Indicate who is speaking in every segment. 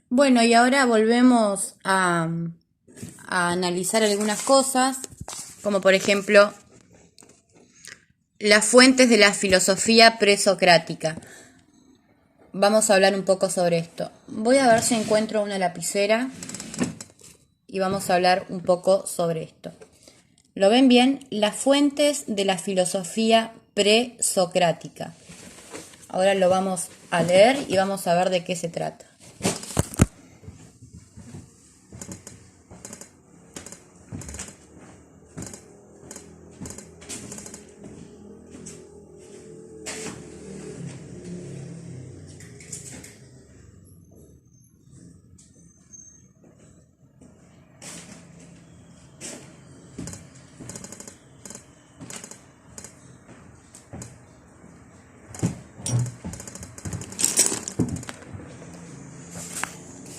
Speaker 1: Bueno, y ahora volvemos a analizar algunas cosas, como por ejemplo las fuentes de la filosofía presocrática. Vamos a hablar un poco sobre esto. Voy a ver si encuentro una lapicera y vamos a hablar un poco sobre esto. ¿Lo ven bien? Las fuentes de la filosofía presocrática. Ahora lo vamos a leer y vamos a ver de qué se trata.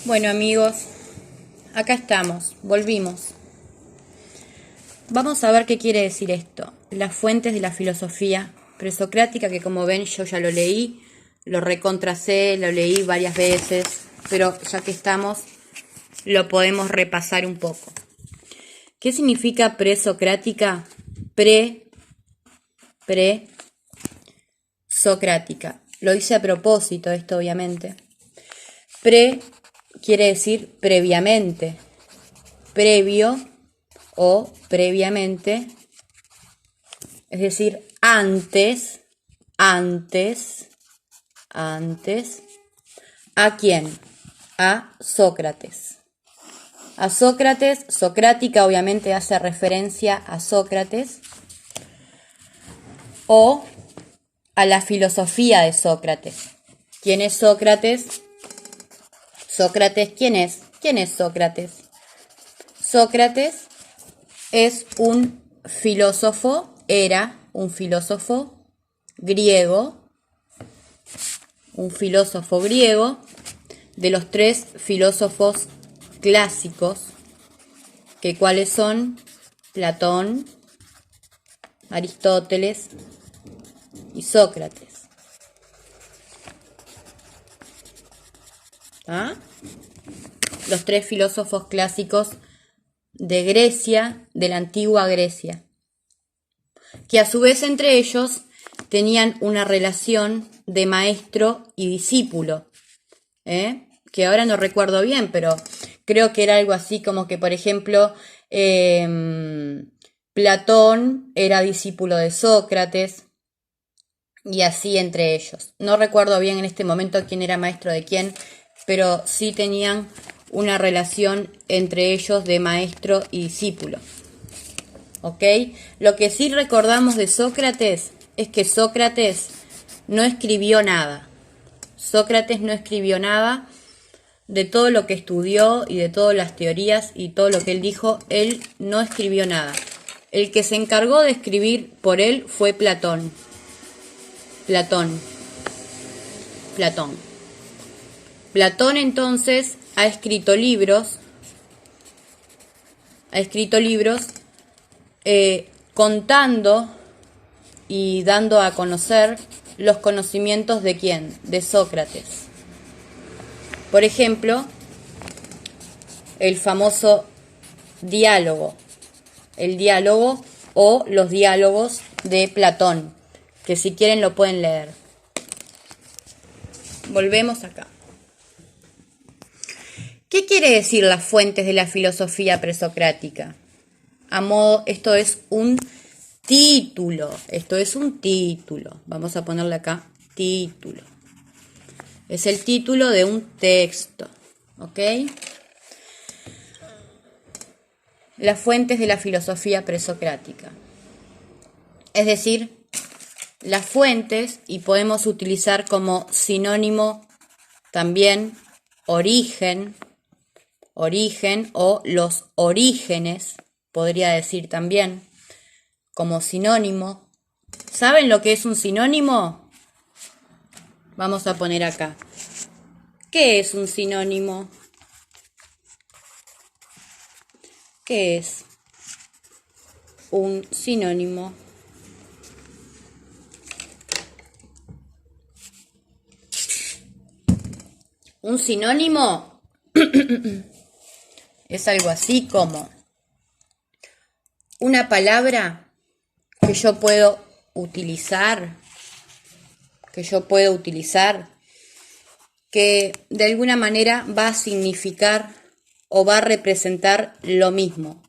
Speaker 1: Bueno, amigos, acá estamos, volvimos. Vamos a ver qué quiere decir esto. Las fuentes de la filosofía presocrática, que como ven yo ya lo leí, lo recontracé, lo leí varias veces, pero ya que estamos, lo podemos repasar un poco. ¿Qué significa presocrática? Socrática. Lo hice a propósito esto, obviamente. Pre quiere decir previamente, previo o previamente, es decir, antes. ¿A quién? A Sócrates. A Sócrates, socrática obviamente hace referencia a Sócrates, o a la filosofía de Sócrates. ¿Quién es Sócrates? Sócrates, ¿quién es? ¿Quién es Sócrates? Sócrates es un filósofo, era un filósofo griego, de los tres filósofos clásicos, que cuáles son Platón, Aristóteles y Sócrates. ¿Ah? Los tres filósofos clásicos de Grecia, de la antigua Grecia, que a su vez entre ellos tenían una relación de maestro y discípulo, que ahora no recuerdo bien, pero creo que era algo así como que, por ejemplo, Platón era discípulo de Sócrates, y así entre ellos. No recuerdo bien en este momento quién era maestro de quién, pero sí tenían una relación entre ellos de maestro y discípulo. ¿Ok? Lo que sí recordamos de Sócrates es que Sócrates no escribió nada. Sócrates no escribió nada de todo lo que estudió y de todas las teorías y todo lo que él dijo. Él no escribió nada. El que se encargó de escribir por él fue Platón. Platón entonces ha escrito libros contando y dando a conocer los conocimientos de quién, de Sócrates. Por ejemplo, el famoso diálogo, el diálogo o los diálogos de Platón, que si quieren lo pueden leer. Volvemos acá. ¿Qué quiere decir las fuentes de la filosofía presocrática? A modo, esto es un título. Vamos a ponerle acá título. Es el título de un texto. ¿Ok? Las fuentes de la filosofía presocrática. Es decir, las fuentes, y podemos utilizar como sinónimo también origen o los orígenes, podría decir también, como sinónimo. ¿Saben lo que es un sinónimo? Vamos a poner acá. ¿Qué es un sinónimo? ¿Qué es un sinónimo? Un sinónimo Es algo así como una palabra que yo puedo utilizar, que de alguna manera va a significar o va a representar lo mismo.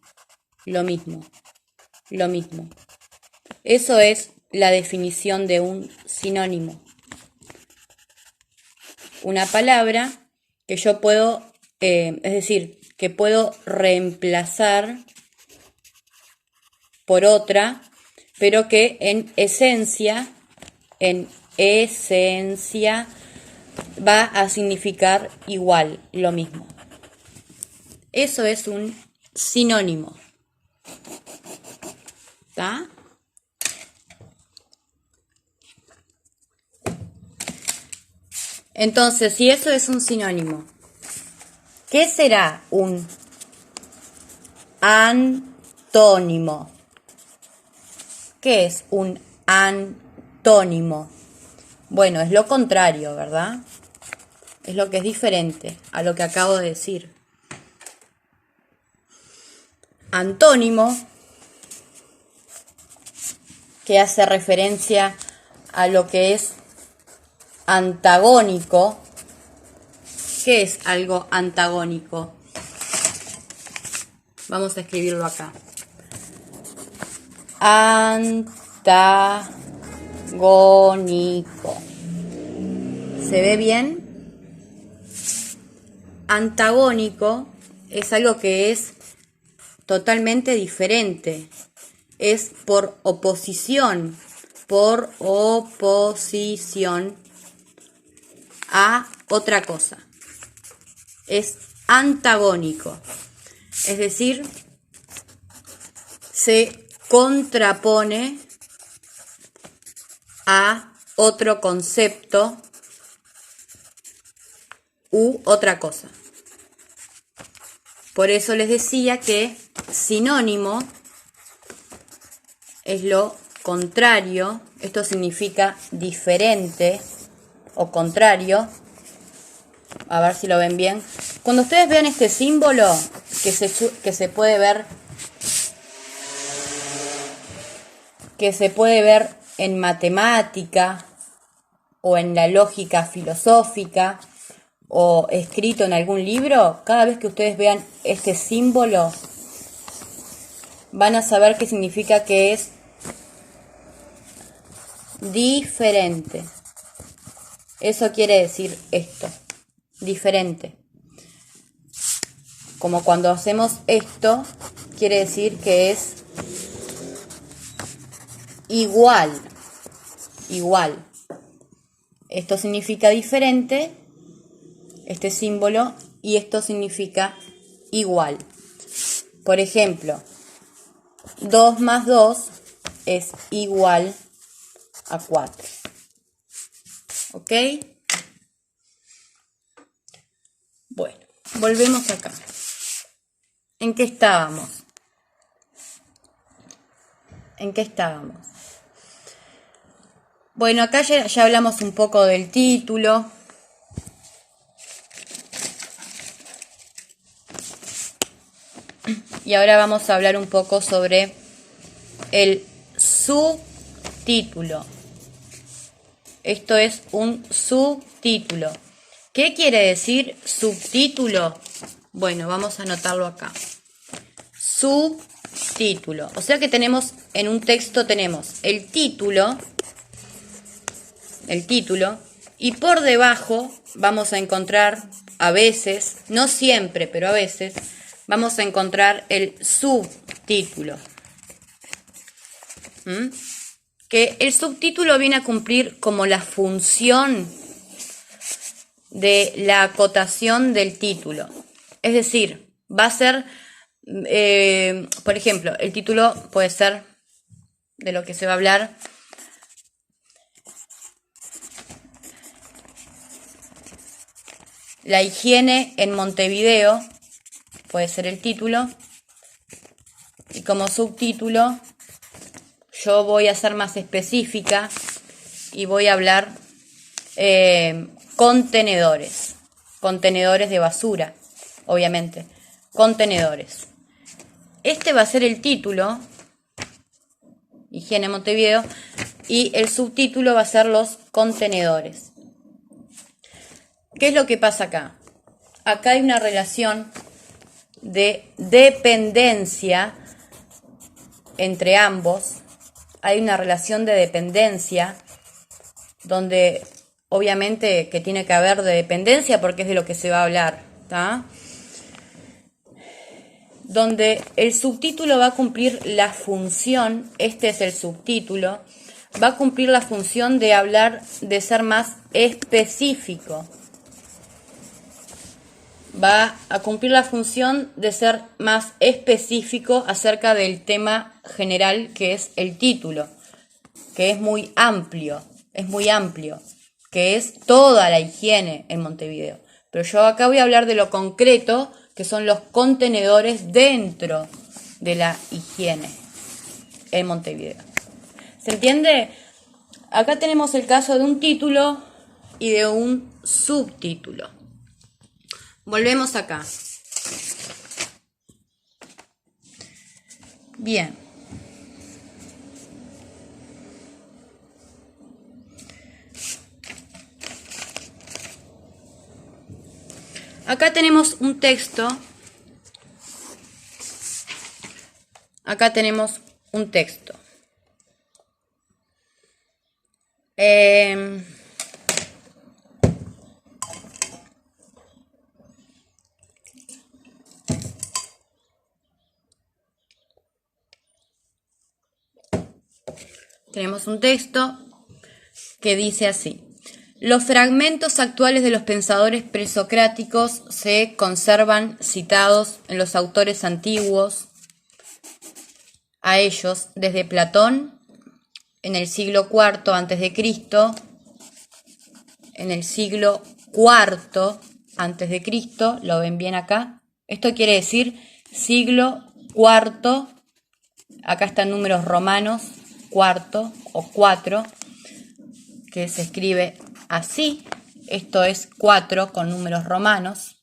Speaker 1: Eso es la definición de un sinónimo. Una palabra que yo puedo, es decir, que puedo reemplazar por otra, pero que en esencia va a significar igual, lo mismo. Eso es un sinónimo. ¿Está? Entonces, si eso es un sinónimo, ¿qué será un antónimo? ¿Qué es un antónimo? Bueno, es lo contrario, ¿verdad? Es lo que es diferente a lo que acabo de decir. Antónimo, que hace referencia a lo que es antagónico. ¿Qué es algo antagónico? Vamos a escribirlo acá. Antagónico. ¿Se ve bien? Antagónico es algo que es totalmente diferente. Es por oposición a otra cosa. Es antagónico. Es decir, se contrapone a otro concepto u otra cosa. Por eso les decía que sinónimo es lo contrario. Esto significa diferente o contrario. A ver si lo ven bien. Cuando ustedes vean este símbolo que se puede ver en matemática o en la lógica filosófica o escrito en algún libro, cada vez que ustedes vean este símbolo van a saber qué significa que es diferente. Eso quiere decir esto, diferente. Como cuando hacemos esto, quiere decir que es igual. Esto significa diferente, este símbolo, y esto significa igual. Por ejemplo, 2 más 2 es igual a 4. ¿Ok? Bueno, volvemos acá. ¿En qué estábamos? Bueno, acá ya hablamos un poco del título. Y ahora vamos a hablar un poco sobre el subtítulo. Esto es un subtítulo. ¿Qué quiere decir subtítulo? Bueno, vamos a anotarlo acá. Subtítulo. O sea que tenemos, en un texto tenemos el título, y por debajo vamos a encontrar, a veces, no siempre, pero a veces, vamos a encontrar el subtítulo. Que el subtítulo viene a cumplir como la función de la acotación del título. Es decir, va a ser, por ejemplo, el título puede ser de lo que se va a hablar. La higiene en Montevideo puede ser el título. Y como subtítulo, yo voy a ser más específica y voy a hablar contenedores de basura. obviamente, contenedores. Este va a ser el título, Higiene Montevideo, y el subtítulo va a ser los contenedores. ¿Qué es lo que pasa acá? Acá hay una relación de dependencia entre ambos. Hay una relación de dependencia donde obviamente que tiene que haber de dependencia porque es de lo que se va a hablar, ¿tá? Donde el subtítulo va a cumplir la función, este es el subtítulo, va a cumplir la función de hablar, de ser más específico. Va a cumplir la función de ser más específico acerca del tema general que es el título, que es muy amplio, que es toda la higiene en Montevideo. Pero yo acá voy a hablar de lo concreto, que son los contenedores dentro de la higiene en Montevideo. ¿Se entiende? Acá tenemos el caso de un título y de un subtítulo. Volvemos acá. Bien. Acá tenemos un texto. Acá tenemos un texto. Tenemos un texto que dice así. Los fragmentos actuales de los pensadores presocráticos se conservan citados en los autores antiguos a ellos desde Platón en el siglo IV a.C., en el siglo IV a.C., lo ven bien acá. Esto quiere decir siglo IV, acá están números romanos, cuarto o 4, que se escribe así. Esto es 4 con números romanos.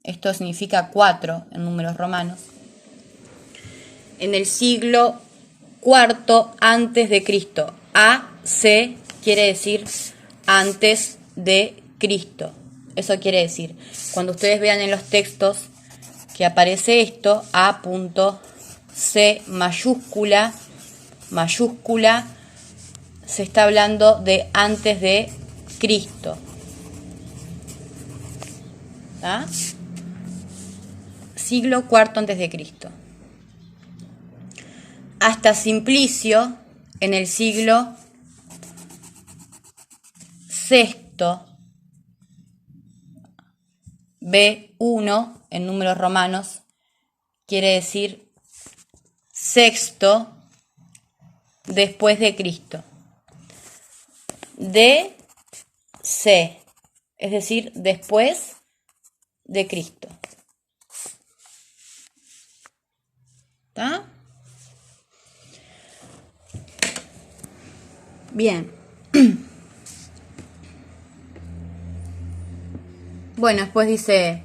Speaker 1: Esto significa 4 en números romanos. En el siglo IV antes de Cristo. AC quiere decir antes de Cristo. Eso quiere decir, cuando ustedes vean en los textos que aparece esto, A.C mayúscula, se está hablando de antes de Cristo. ¿Ah? Siglo IV antes de Cristo. Hasta Simplicio en el siglo VI, B1 en números romanos, quiere decir sexto después de Cristo. DC, es decir, después de Cristo. ¿Está? Bien. Bueno, después dice,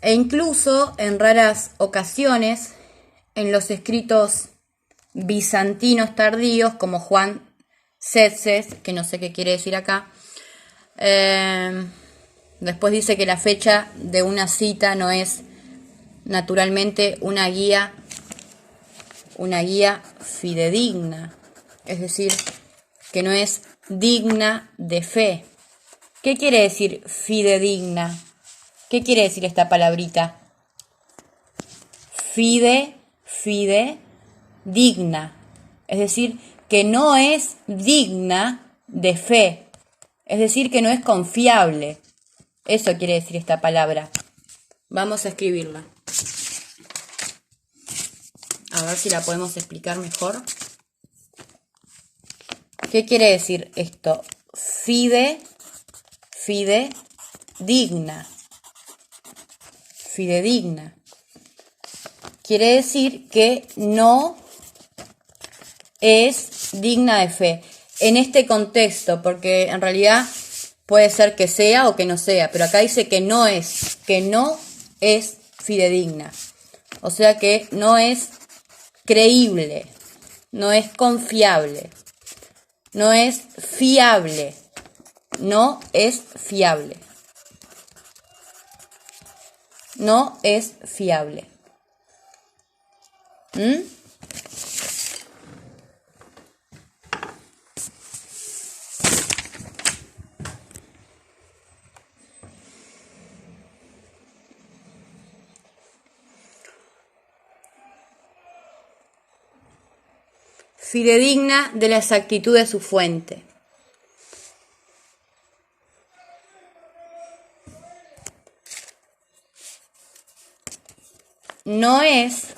Speaker 1: e incluso en raras ocasiones, en los escritos bizantinos tardíos, como Juan Tzetzes, que no sé qué quiere decir acá, después dice que la fecha de una cita no es naturalmente una guía fidedigna, es decir, que no es digna de fe. ¿Qué quiere decir fidedigna? ¿Qué quiere decir esta palabrita? Digna. Es decir, que no es digna de fe. Es decir, que no es confiable. Eso quiere decir esta palabra. Vamos a escribirla. A ver si la podemos explicar mejor. ¿Qué quiere decir esto? Fidedigna. Fidedigna. Quiere decir que no es digna de fe. En este contexto, porque en realidad Puede ser que sea o que no sea, pero acá dice que no es fidedigna. O sea que no es creíble, no es confiable, no es fiable, no es fiable, no es fiable. Fidedigna de la exactitud de su fuente. No es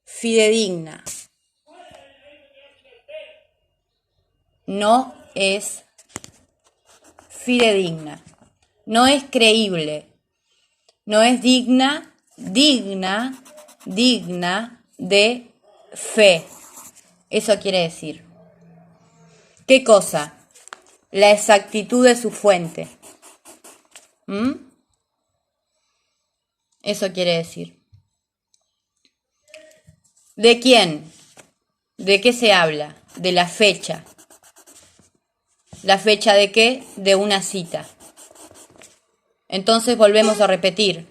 Speaker 1: fidedigna. No es fidedigna. No es creíble. No es digna de fe. Eso quiere decir. ¿Qué cosa? La exactitud de su fuente. Eso quiere decir. ¿De quién? ¿De qué se habla? De la fecha. ¿La fecha de qué? De una cita. Entonces volvemos a repetir.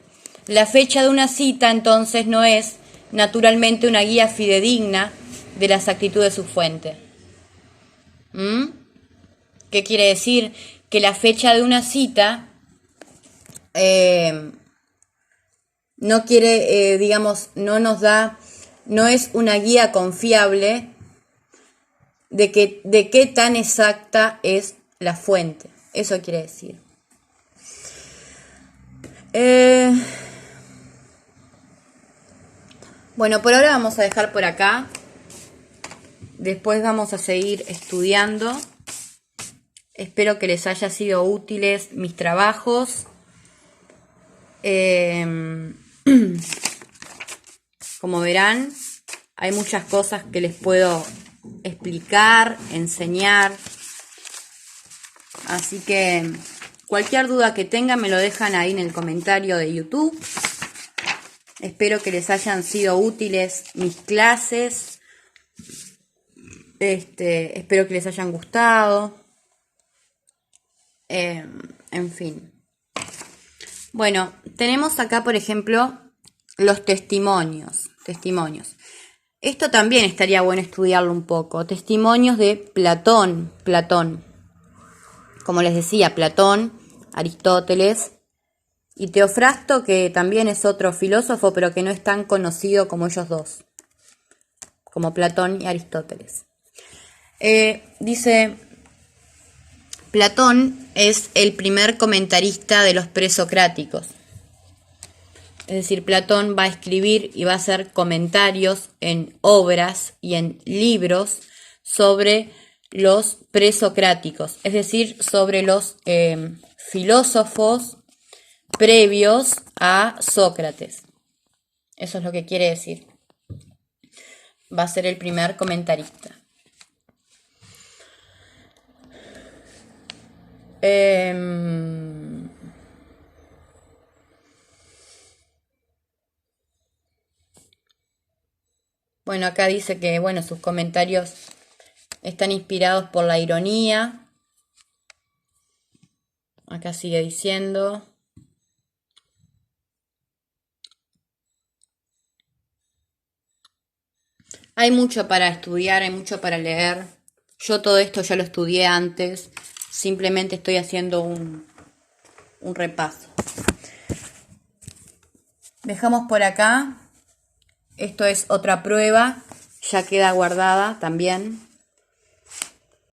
Speaker 1: La fecha de una cita entonces no es naturalmente una guía fidedigna de la exactitud de su fuente. ¿Qué quiere decir? Que la fecha de una cita no quiere, no nos da, no es una guía confiable de qué tan exacta es la fuente. Eso quiere decir. Bueno, por ahora vamos a dejar por acá. Después vamos a seguir estudiando. Espero que les haya sido útiles mis trabajos. Como verán, hay muchas cosas que les puedo explicar, enseñar. Así que cualquier duda que tengan me lo dejan ahí en el comentario de YouTube. Espero que les hayan sido útiles mis clases. Espero que les hayan gustado. En fin. Bueno, tenemos acá, por ejemplo, los testimonios. Esto también estaría bueno estudiarlo un poco. Testimonios de Platón. Como les decía, Platón, Aristóteles y Teofrasto, que también es otro filósofo, pero que no es tan conocido como ellos dos, como Platón y Aristóteles. Dice, Platón es el primer comentarista de los presocráticos. Es decir, Platón va a escribir y va a hacer comentarios en obras y en libros sobre los presocráticos, es decir, sobre los filósofos previos a Sócrates. Eso es lo que quiere decir. Va a ser el primer comentarista. Bueno, acá dice que sus comentarios están inspirados por la ironía. Acá sigue diciendo. Hay mucho para estudiar, hay mucho para leer. Yo todo esto ya lo estudié antes. Simplemente estoy haciendo un repaso. Dejamos por acá. Esto es otra prueba. Ya queda guardada también.